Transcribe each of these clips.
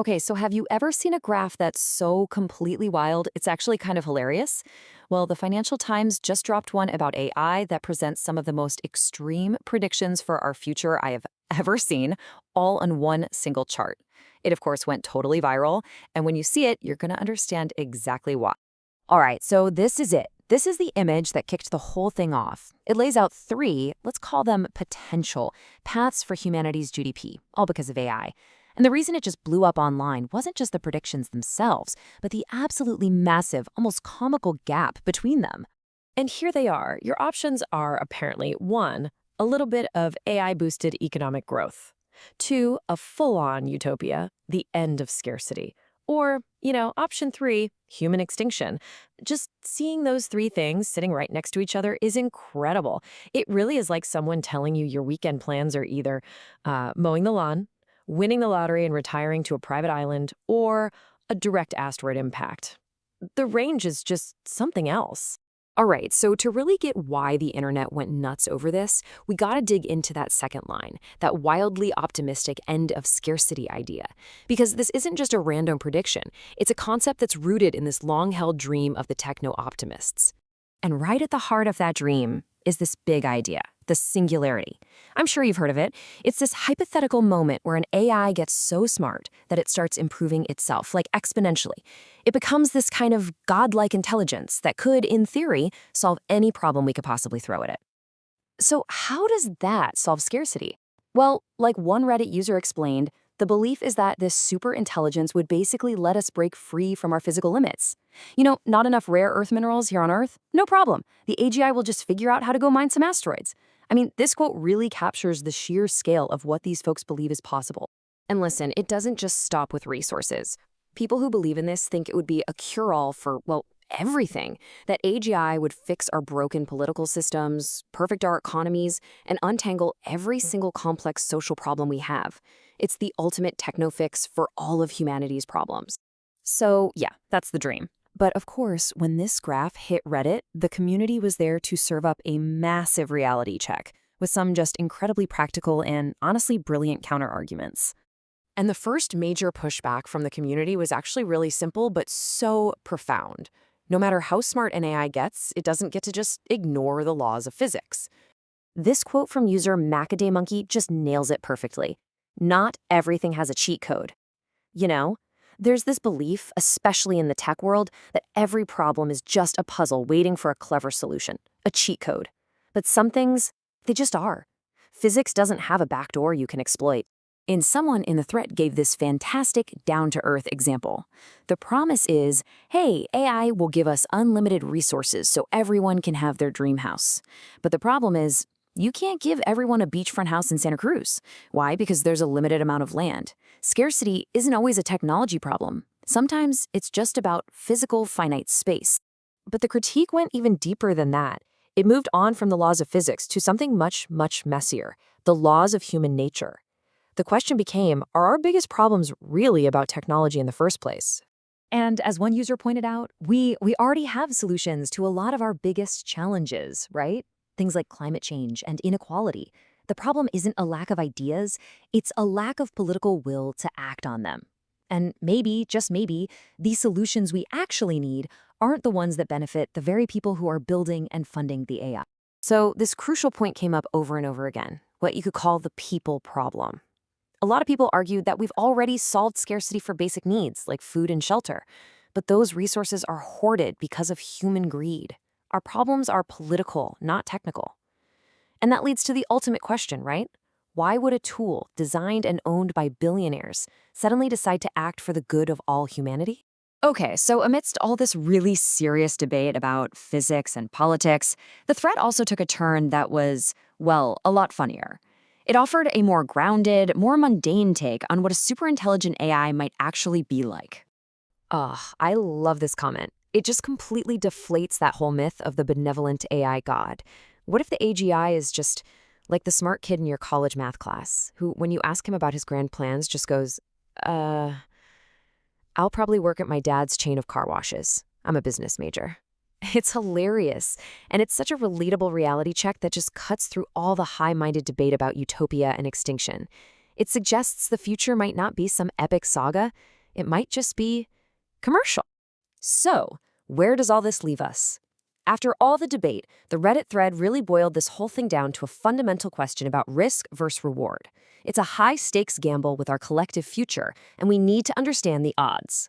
Okay, so have you ever seen a graph that's so completely wild, it's actually kind of hilarious? Well, the Financial Times just dropped one about AI that presents some of the most extreme predictions for our future I have ever seen, all on one single chart. It, of course, went totally viral, and when you see it, you're going to understand exactly why. All right, so this is it. This is the image that kicked the whole thing off. It lays out three, let's call them potential, paths for humanity's GDP, all because of AI. And the reason it just blew up online wasn't just the predictions themselves, but the absolutely massive, almost comical gap between them. And here they are. Your options are apparently 1, a little bit of AI-boosted economic growth. 2, a full-on utopia, the end of scarcity. Or, option 3, human extinction. Just seeing those three things sitting right next to each other is incredible. It really is like someone telling you your weekend plans are either mowing the lawn, winning the lottery and retiring to a private island, or a direct asteroid impact. The range is just something else. All right, so to really get why the internet went nuts over this, we gotta dig into that second line, that wildly optimistic end of scarcity idea. Because this isn't just a random prediction, it's a concept that's rooted in this long-held dream of the techno-optimists. And right at the heart of that dream is this big idea, the singularity. I'm sure you've heard of it. It's this hypothetical moment where an AI gets so smart that it starts improving itself, like exponentially. It becomes this kind of godlike intelligence that could, in theory, solve any problem we could possibly throw at it. So how does that solve scarcity? Well, like one Reddit user explained, the belief is that this super intelligence would basically let us break free from our physical limits. Not enough rare earth minerals here on Earth? No problem. The AGI will just figure out how to go mine some asteroids. I mean, this quote really captures the sheer scale of what these folks believe is possible. And listen, it doesn't just stop with resources. People who believe in this think it would be a cure-all for, well, everything. That AGI would fix our broken political systems, perfect our economies, and untangle every single complex social problem we have. It's the ultimate techno-fix for all of humanity's problems. So, yeah, that's the dream. But of course, when this graph hit Reddit, the community was there to serve up a massive reality check, with some just incredibly practical and honestly brilliant counterarguments. And the first major pushback from the community was actually really simple, but so profound. No matter how smart an AI gets, it doesn't get to just ignore the laws of physics. This quote from user Macadaymonkey Monkey just nails it perfectly. Not everything has a cheat code. There's this belief, especially in the tech world, that every problem is just a puzzle waiting for a clever solution, a cheat code. But some things, they just are. Physics doesn't have a backdoor you can exploit. And someone in the thread gave this fantastic down-to-earth example. The promise is, hey, AI will give us unlimited resources so everyone can have their dream house. But the problem is, you can't give everyone a beachfront house in Santa Cruz. Why? Because there's a limited amount of land. Scarcity isn't always a technology problem. Sometimes it's just about physical finite space. But the critique went even deeper than that. It moved on from the laws of physics to something much, much messier, the laws of human nature. The question became, are our biggest problems really about technology in the first place? And as one user pointed out, we already have solutions to a lot of our biggest challenges, right? Things like climate change and inequality. The problem isn't a lack of ideas, it's a lack of political will to act on them. And maybe, just maybe, these solutions we actually need aren't the ones that benefit the very people who are building and funding the AI. So this crucial point came up over and over again, what you could call the people problem. A lot of people argue that we've already solved scarcity for basic needs, like food and shelter, but those resources are hoarded because of human greed. Our problems are political, not technical. And that leads to the ultimate question, right? Why would a tool designed and owned by billionaires suddenly decide to act for the good of all humanity? Okay, so amidst all this really serious debate about physics and politics, the thread also took a turn that was, well, a lot funnier. It offered a more grounded, more mundane take on what a superintelligent AI might actually be like. I love this comment. It just completely deflates that whole myth of the benevolent AI god. What if the AGI is just like the smart kid in your college math class, who, when you ask him about his grand plans, just goes, I'll probably work at my dad's chain of car washes. I'm a business major. It's hilarious, and it's such a relatable reality check that just cuts through all the high-minded debate about utopia and extinction. It suggests the future might not be some epic saga, it might just be commercial. So, where does all this leave us? After all the debate, the Reddit thread really boiled this whole thing down to a fundamental question about risk versus reward. It's a high-stakes gamble with our collective future, and we need to understand the odds.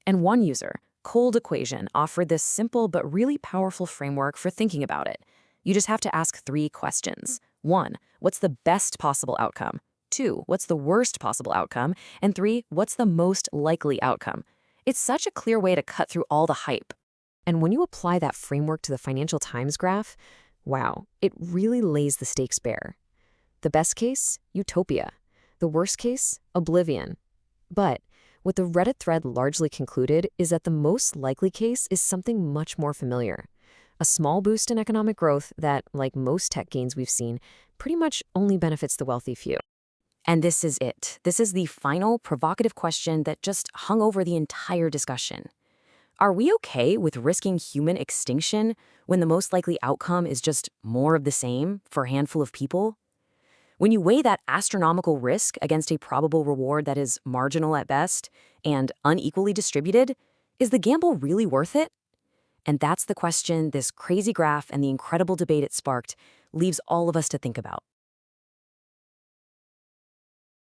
And one user, Cold Equation, offered this simple but really powerful framework for thinking about it. You just have to ask 3 questions. 1, what's the best possible outcome? 2, what's the worst possible outcome? And 3, what's the most likely outcome? It's such a clear way to cut through all the hype. And when you apply that framework to the Financial Times graph, wow, it really lays the stakes bare. The best case, Utopia. The worst case, oblivion. But what the Reddit thread largely concluded is that the most likely case is something much more familiar. A small boost in economic growth that, like most tech gains we've seen, pretty much only benefits the wealthy few. And this is it. This is the final provocative question that just hung over the entire discussion. Are we okay with risking human extinction when the most likely outcome is just more of the same for a handful of people? When you weigh that astronomical risk against a probable reward that is marginal at best and unequally distributed, is the gamble really worth it? And that's the question this crazy graph and the incredible debate it sparked leaves all of us to think about.